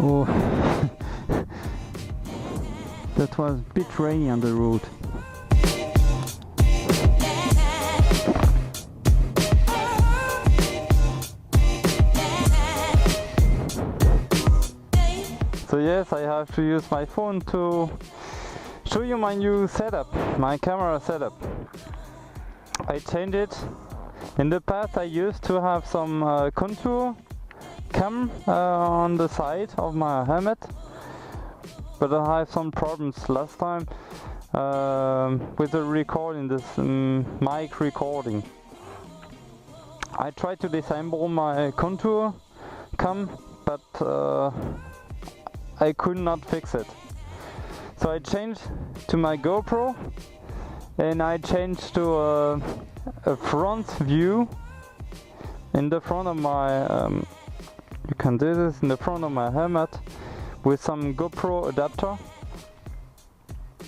Oh, that was a bit rainy on the road. So yes, I have to use my phone to show you my new setup, my camera setup. I changed it. In the past I used to have some contour cam on the side of my helmet, but I have some problems last time with the recording, this mic recording. I tried to disassemble my contour cam, but I could not fix it. So I changed to my GoPro and I changed to a front view in the front of my you can do this in the front of my helmet with some GoPro adapter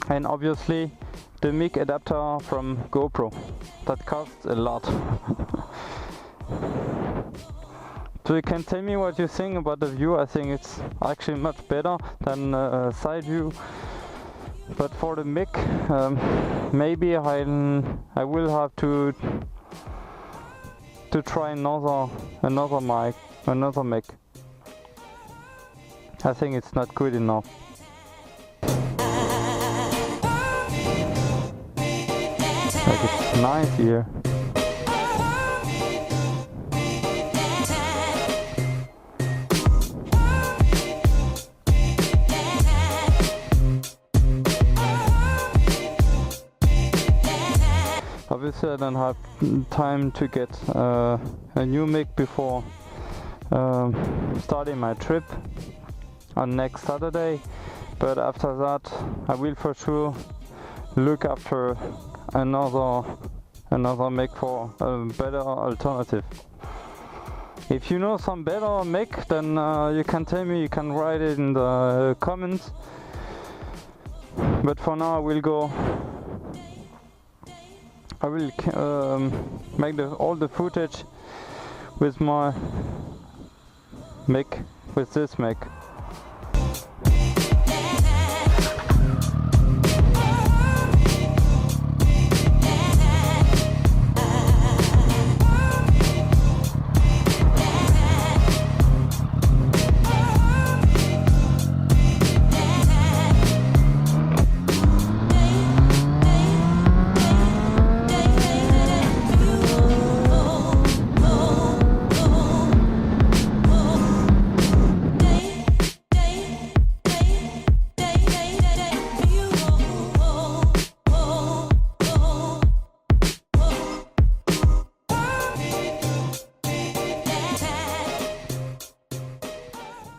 and obviously the mic adapter from GoPro. That costs a lot. So you can tell me what you think about the view. I think it's actually much better than a side view. But for the mic, maybe I will have to try another mic. I think it's not good enough. Like it's nice here. Obviously I don't have time to get a new mic before starting my trip on next Saturday, but after that I will for sure look after another mic for a better alternative. If you know some better mic, then you can tell me, you can write it in the comments, but for now I will make all the footage with my mic, with this mic.